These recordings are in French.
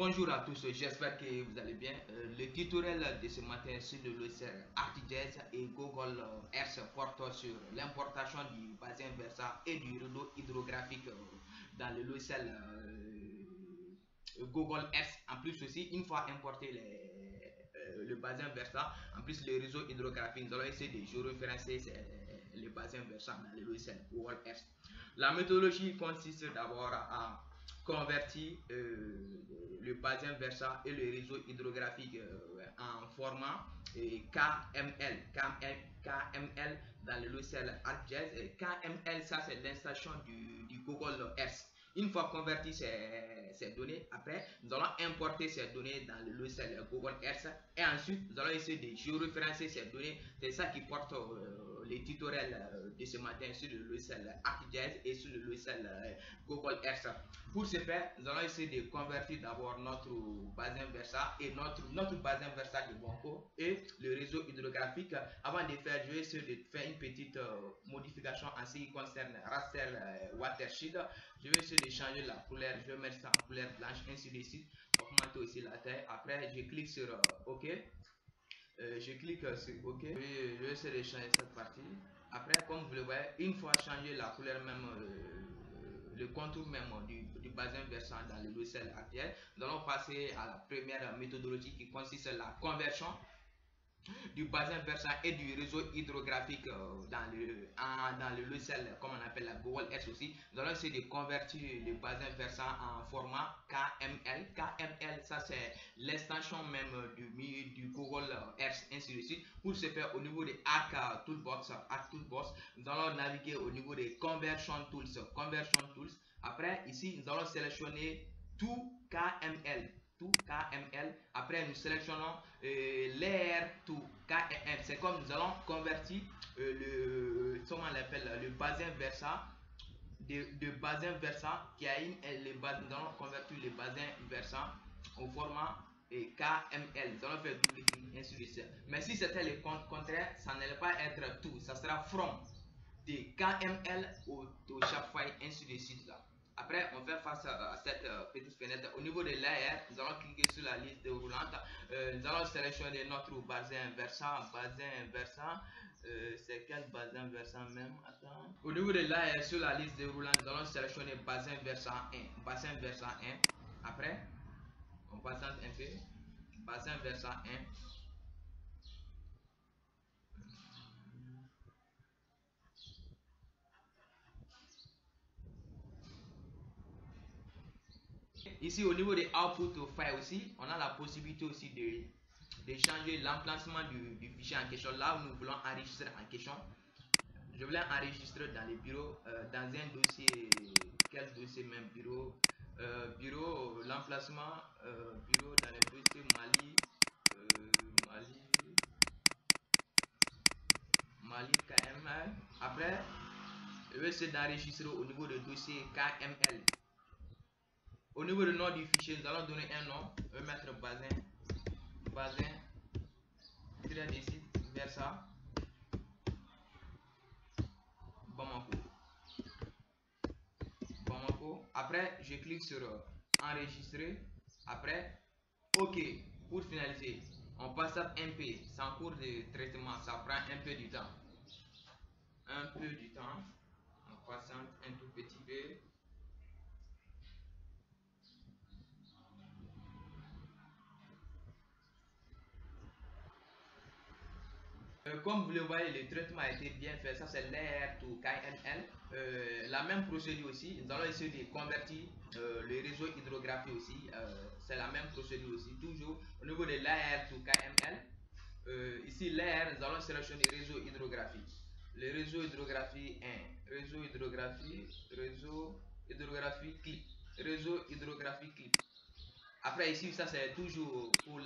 Bonjour à tous, j'espère que vous allez bien. Le tutoriel de ce matin sur le logiciel ArcGIS et Google Earth porte sur l'importation du bassin versant et du rideau hydrographique dans le logiciel Google Earth. En plus aussi, une fois importé le bassin versant, en plus le réseau hydrographique, nous allons essayer de géoréférencer les bassins versants dans le logiciel Google Earth. La méthodologie consiste d'abord à convertir le bassin versant et le réseau hydrographique en format KML. KML dans le logiciel ArcGIS. KML, ça c'est l'installation du Google Earth. Une fois converti ces données, après, nous allons importer ces données dans le logiciel Google Earth et ensuite, nous allons essayer de géoréférencer ces données. C'est ça qui porte les tutoriels de ce matin sur le logiciel ArcGIS et sur le logiciel Google Earth. Pour ce faire, nous allons essayer de convertir d'abord notre bassin versant et notre bassin versant de Bonko et le réseau hydrographique. Avant de faire, je vais essayer de faire une petite modification en ce qui concerne raster watershed. Je vais essayer de changer la couleur, je vais mettre ça en couleur blanche, ainsi de suite. On va augmenter aussi la taille. Après, je clique sur OK. Je clique sur OK. Je vais essayer de changer cette partie. Après, comme vous le voyez, une fois changé la couleur même, le contour même du bassin versant dans le logiciel actuel, nous allons passer à la première méthodologie qui consiste à la conversion du bassin versant et du réseau hydrographique dans le logiciel, comme on appelle la Google Earth aussi. Nous allons essayer de convertir le bassin versant en format KML. KML, ça c'est l'extension même du Google Earth, ainsi de suite. Pour ce faire, au niveau de Arc Toolbox, nous allons naviguer au niveau de Conversion Tools. Après, ici, nous allons sélectionner tout KML. Après nous sélectionnons layer to KML. C'est comme nous allons convertir comment on l'appelle, le bassin versant de bassin versant qui a nous allons convertir le bassin versant au format KML. Nous allons faire double clic, ainsi de suite. Mais si c'était le contraire, ça n'allait pas être tout, ça sera from de KML au shapefile, ainsi de suite là. Après, on fait face à cette petite fenêtre. Au niveau de layer, nous allons cliquer sur la liste déroulante. Nous allons sélectionner notre bassin versant. C'est quel bassin versant même? Attends. Au niveau de layer, sur la liste déroulante, nous allons sélectionner bassin versant 1. Bassin versant 1. Après, on patiente un peu. Bassin versant 1. Ici au niveau des output file aussi, on a la possibilité aussi de changer l'emplacement du fichier en question. Là où nous voulons enregistrer en question, je voulais enregistrer dans le bureau, dans un dossier, quel dossier même bureau, l'emplacement, bureau dans le dossier Mali KML. Après, je vais essayer d'enregistrer au niveau du dossier KML. Au niveau du nom du fichier, nous allons donner un nom. Je vais mettre bassin versa Bamako. Après, je clique sur enregistrer. Après, OK. Pour finaliser, on passe à un peu. C'est en cours de traitement, ça prend un peu du temps. On passe un tout petit peu. Comme vous le voyez, le traitement a été bien fait. Ça, c'est layer to KML. La même procédure aussi. Nous allons essayer de convertir le réseau hydrographique aussi. C'est la même procédure aussi. Toujours au niveau de layer to KML. Ici, layer, nous allons sélectionner réseau hydrographique. Le réseau hydrographique 1. Réseau hydrographique clip. Après ici, ça c'est toujours pour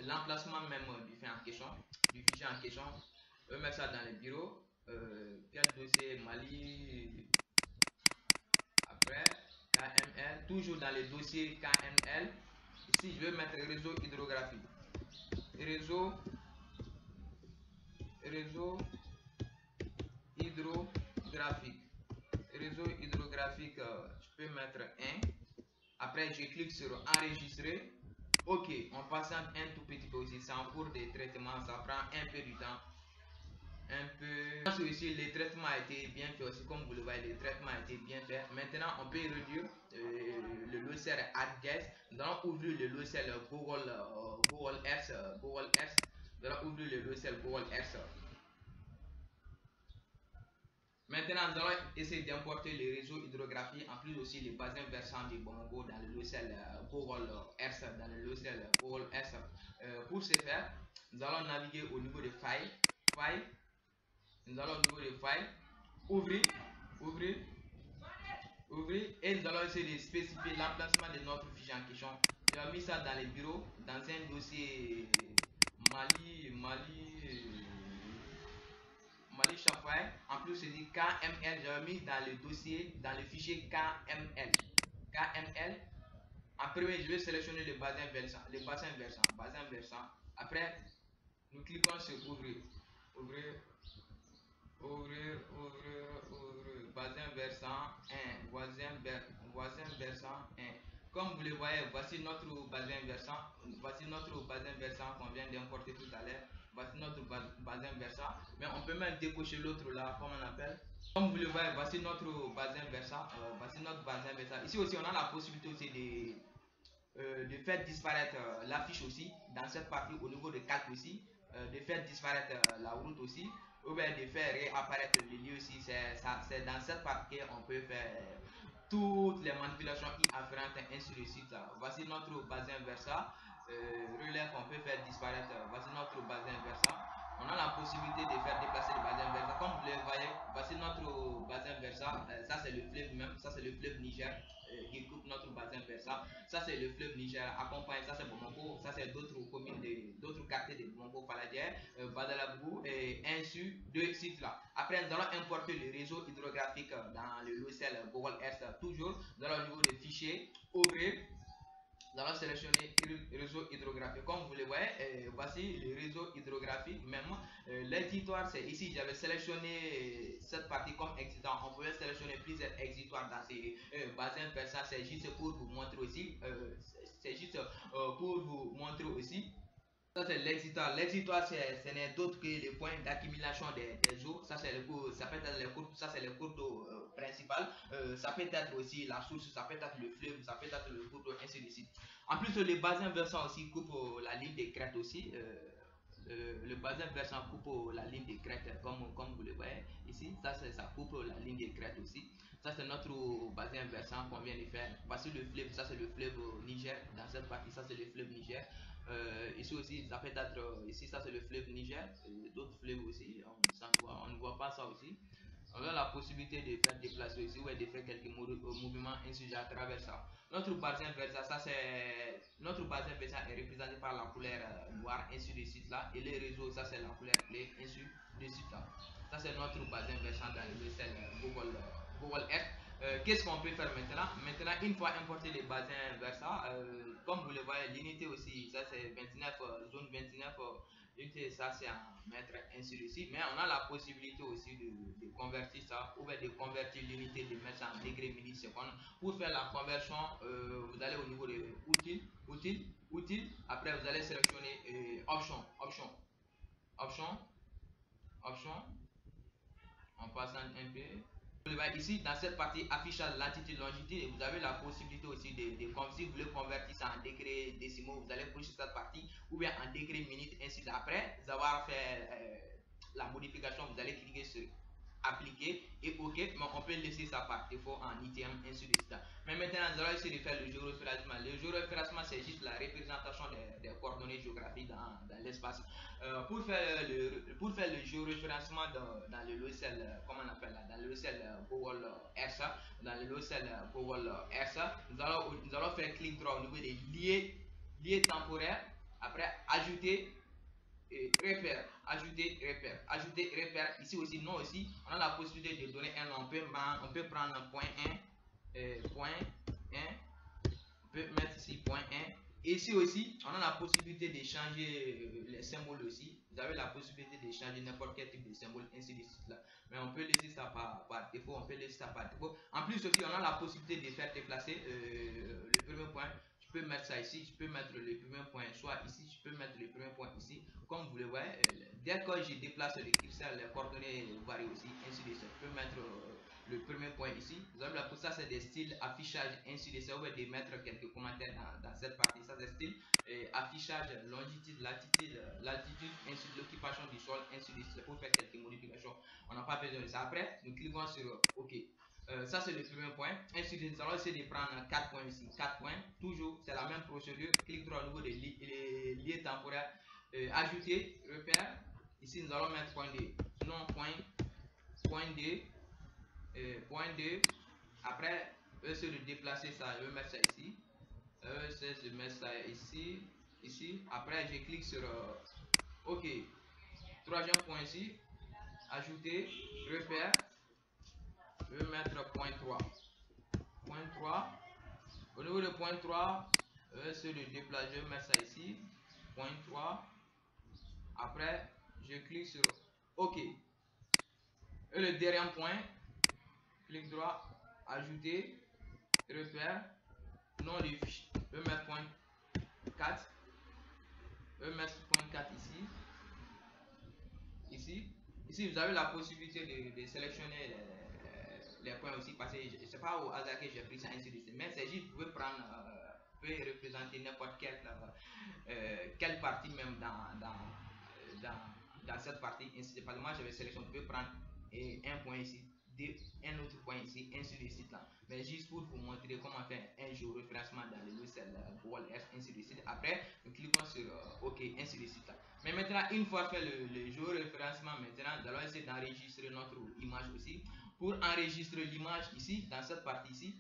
l'emplacement même du fichier en question. Je vais mettre ça dans le bureau. Quel dossier Mali. Après KML, toujours dans le dossier KML. Ici, je vais mettre réseau hydrographique. Réseau hydrographique. Je peux mettre 1. Après, je clique sur enregistrer. Ok, on patiente un tout petit peu aussi. C'est en cours de traitement. Ça prend un peu du temps. Un peu. Aussi, le traitement a été bien fait aussi. Comme vous le voyez, le traitement a été bien fait. Maintenant, on peut réduire le logiciel AdGuess. Nous allons ouvrir le logiciel Google Earth. Nous allons ouvrir le logiciel Google Earth. Maintenant, nous allons essayer d'importer les réseaux hydrographiques, en plus aussi les bassins versants du Bongo dans le logiciel Google Earth, pour ce faire, nous allons naviguer au niveau de File, nous allons au niveau de File, ouvrir, ouvrir, ouvrir, et nous allons essayer de spécifier l'emplacement de notre fichier en question. J'ai mis ça dans les bureaux, dans un dossier Mali Shafai. En plus, c'est dit KML. J'avais mis dans le dossier, dans le fichier KML. KML. En premier, je vais sélectionner le bassin versant. Après, nous cliquons sur ouvrir. Ouvrir. Bassin versant 1. Voisin versant 1. Comme vous le voyez, voici notre bassin versant. Voici notre bassin versant qu'on vient d'importer tout à l'heure. Voici notre bassin versant. Mais on peut même décocher l'autre là, comme on appelle. Comme vous le voyez, voici notre bassin versant. Ici aussi, on a la possibilité aussi de faire disparaître la fiche aussi dans cette partie au niveau de calque aussi, de faire disparaître la route aussi, ou bien de faire réapparaître le lieu aussi. C'est dans cette partie qu'on peut faire toutes les manipulations y afférentes ainsi de suite. Voici notre bassin versant, relève, on peut faire disparaître. Voici notre bassin versant. On a la possibilité de faire déplacer le bassin versant. Comme vous le voyez, voici notre bassin versant. Ça c'est le fleuve même, ça c'est le fleuve Niger qui coupe notre bassin versant. Ça c'est le fleuve Niger accompagne, ça c'est Bamako, ça c'est d'autres communes, d'autres quartiers de Bamako, Faladière, Badalabou et ainsi de suite là. Après nous allons importer le réseau hydrographique dans le logiciel Google Earth toujours. Nous allons au niveau des fichiers, ouvrir. Nous allons sélectionner réseau hydrographique. Comme vous le voyez, voici le réseau hydrographique. Même l'exitoire, c'est ici. J'avais sélectionné cette partie comme exitoire. On pouvait sélectionner plusieurs exitoires dans ces bassins versants. C'est juste pour vous montrer aussi. Ça c'est l'exitoire. L'exitoire, ce n'est d'autre que le point d'accumulation des eaux. Ça c'est ça peut être les cours d'eau principales. Ça peut être aussi la source, ça peut être le fleuve, ça peut être le cours d'eau, ainsi de suite. En plus, le bassin versant aussi coupe la ligne des crêtes aussi. Le bassin versant coupe la ligne des crêtes comme vous le voyez ici. Ça coupe la ligne des crêtes aussi. Ça c'est notre bassin versant qu'on vient de faire. Voici le fleuve, ça c'est le fleuve Niger. Dans cette partie, ça c'est le fleuve Niger. Ici aussi, ça peut être, ici ça c'est le fleuve Niger, d'autres fleuves aussi, on ne voit pas ça aussi. On a la possibilité de faire déplacer aussi ou de faire quelques mouvements ainsi à travers ça. Notre bassin versant, notre bassin versant est représenté par la couleur noire ainsi de suite là, et les réseaux, ça c'est la couleur claire ainsi de suite là. Ça c'est notre bassin versant dans le logiciel Google Earth. Qu'est-ce qu'on peut faire maintenant? Maintenant, une fois importé les bassins versants, comme vous le voyez, l'unité aussi, ça c'est 29, zone 29, l'unité, ça c'est en mètres, ainsi de suite. Mais on a la possibilité aussi de convertir ça, ou bien de convertir l'unité, de mettre ça en degrés millisecondes. Pour faire la conversion, vous allez au niveau de outils. Après vous allez sélectionner option, en passant un peu. Ici, dans cette partie affichage latitude, longitude, vous avez la possibilité aussi si vous voulez convertir ça en degrés décimaux, vous allez cocher cette partie, ou bien en degrés minutes, ainsi de suite. Après avoir fait la modification, vous allez cliquer sur appliquer et ok, mais on peut laisser ça par défaut en ITM, ainsi de suite. Mais maintenant, nous allons essayer de faire le géoréférencement. Le géoréférencement, c'est juste la représentation des coordonnées géographiques dans l'espace. Pour faire le géoréférencement dans le logiciel, comment on appelle là, dans le logiciel Google Earth, nous allons faire clic droit au niveau des liés temporaires. Après, ajouter ajouter repère. Ici aussi, non aussi, on a la possibilité de donner un nom. On peut prendre point 1, point 1, on peut mettre ici point 1, Ici aussi, on a la possibilité de changer les symboles aussi. Vous avez la possibilité de changer n'importe quel type de symbole, ainsi de suite là. Mais on peut laisser ça par défaut, on peut laisser ça par défaut. En plus aussi, on a la possibilité de faire déplacer le premier point. Je peux mettre ça ici, je peux mettre le premier point soit ici, je peux mettre le premier point ici. Comme vous le voyez, dès que je déplace le curseur, les coordonnées varient aussi, ainsi de suite. Je peux mettre le premier point ici. Vous avez pour ça, c'est des styles affichage, ainsi de suite. Vous pouvez mettre quelques commentaires dans cette partie. Ça, c'est style affichage, longitude, latitude, l'altitude, ainsi de l'occupation du sol, ainsi de suite. Pour faire quelques modifications, on n'a pas besoin de ça. Après, nous cliquons sur OK. Ça, c'est le premier point. Ainsi de suite, nous allons essayer de prendre 4 points ici. 4 points. Toujours, c'est la même procédure. Clic droit au niveau des liés temporaires. Ajouter, repère. Ici, nous allons mettre point 2. Non, point 2. Point 2. Après, essayer de déplacer ça. Je vais mettre ça ici. Essayer de mettre ça ici. Ici. Après, je clique sur OK. Troisième point ici. Ajouter, repère. Je vais mettre point 3. Point 3. Au niveau de point 3, essayer de déplacer. Je vais mettre ça ici. Point 3. Après, je clique sur OK. Et le dernier point, clic droit, ajouter, repère, nom du fichier. Je vais mettre point 4. Je vais mettre point 4 ici. Ici. Ici, vous avez la possibilité de sélectionner les points aussi parce que ce n'est pas au hasard que j'ai pris ça ainsi de suite. Mais c'est juste, vous pouvez prendre, vous pouvez représenter n'importe quelle partie même dans cette partie. Ainsi de suite. Moi, je vais sélectionner, vous pouvez prendre un point ici, un autre point ici, ainsi de suite là. Mais juste pour vous montrer comment faire un géoréférencement dans le logiciel Google Earth, ainsi de suite. Après, nous cliquons sur OK, ainsi de suite là. Mais maintenant, une fois fait le géoréférencement, maintenant, nous allons essayer d'enregistrer notre image aussi. Pour enregistrer l'image ici, dans cette partie ici,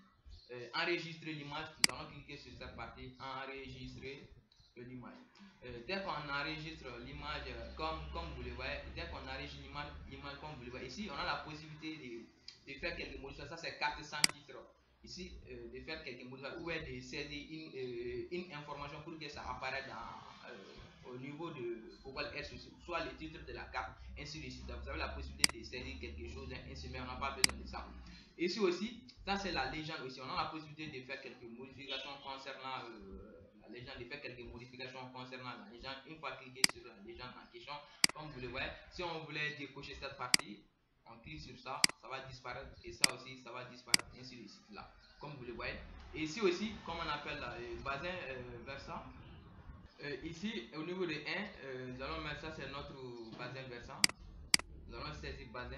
enregistrer l'image, nous allons cliquer sur cette partie, enregistrer l'image. Dès qu'on enregistre l'image, comme vous le voyez, dès qu'on enregistre l'image comme vous le voyez, ici, on a la possibilité de faire quelques modifications. Ça, c'est 400 titres. Ici, de faire quelques modifications ou de saisir une information pour que ça apparaisse au niveau de Google Earth, soit le titre de la carte, ainsi de suite. Vous avez la possibilité de saisir quelque chose, ainsi, mais on n'a pas besoin de ça. Ici aussi, ça c'est la légende aussi. On a la possibilité de faire quelques modifications concernant la légende, de faire quelques modifications concernant la légende. Une fois cliqué sur la légende en question, comme vous le voyez, si on voulait décocher cette partie, on clique sur ça, ça va disparaître, et ça aussi, ça va disparaître, ainsi de suite là, comme vous le voyez. Et ici aussi, comme on appelle là, bazin versant. Ici, au niveau de 1, nous allons mettre ça, c'est notre bazin versant. Nous allons saisir bazin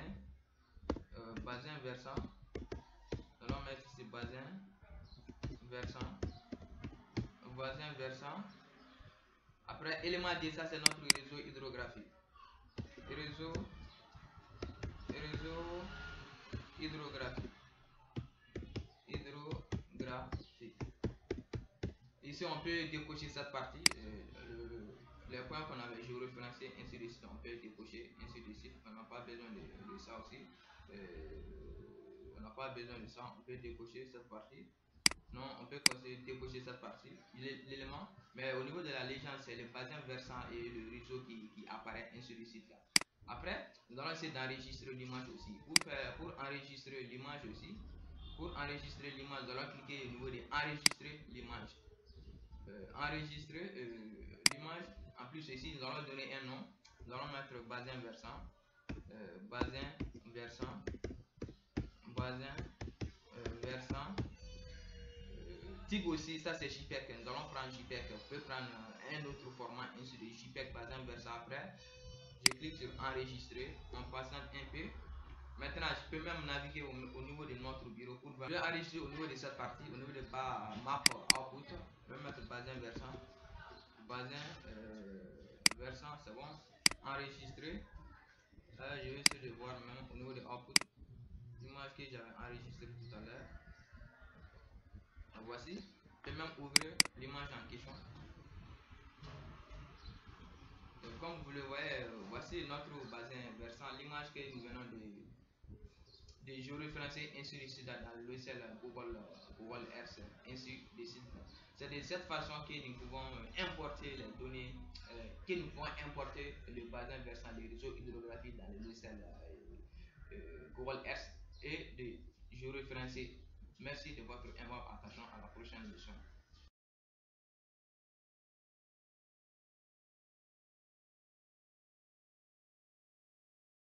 versant. Nous allons mettre ici versant, bazin versant. Après, élément D, ça c'est notre réseau hydrographique. Réseau hydrographique. Hydrographique. Ici, on peut décocher cette partie. Les points qu'on avait géoréférencés, ainsi de suite, on peut décocher, ainsi de suite. On n'a pas besoin de ça aussi. On n'a pas besoin de ça. On peut décocher cette partie. Non, on peut décocher cette partie, l'élément. Mais au niveau de la légende, c'est le bassin versant et le réseau qui apparaît, ainsi de suite là. Après, nous allons essayer d'enregistrer l'image aussi. Pour enregistrer l'image aussi, pour enregistrer l'image, nous allons cliquer au niveau de enregistrer l'image. Enregistrer l'image. En plus ici, nous allons donner un nom. Nous allons mettre bassin versant. Bassin versant. Bassin versant. TIG aussi, ça c'est JPEG. Nous allons prendre JPEG. On peut prendre un autre format, ainsi de JPEG bassin versant. Après, je clique sur enregistrer en passant un peu. Maintenant, je peux même naviguer au niveau de notre bureau pour voir. Je vais enregistrer au niveau de cette partie, au niveau de map output. Je vais mettre bassin versant. Bassin versant, c'est bon. Enregistrer. Je vais essayer de voir même au niveau de output l'image que j'avais enregistrée tout à l'heure. Voici. Je peux même ouvrir l'image en question. Comme vous le voyez, voici notre bassin versant, l'image que nous venons de géoréférencer ainsi de suite dans le logiciel Google Earth, ainsi de suite. C'est de cette façon que nous pouvons importer les données, que nous pouvons importer le bassin versant les réseaux hydrographiques dans le logiciel Google Earth et de géoréférencer. Merci de votre attention. À la prochaine leçon.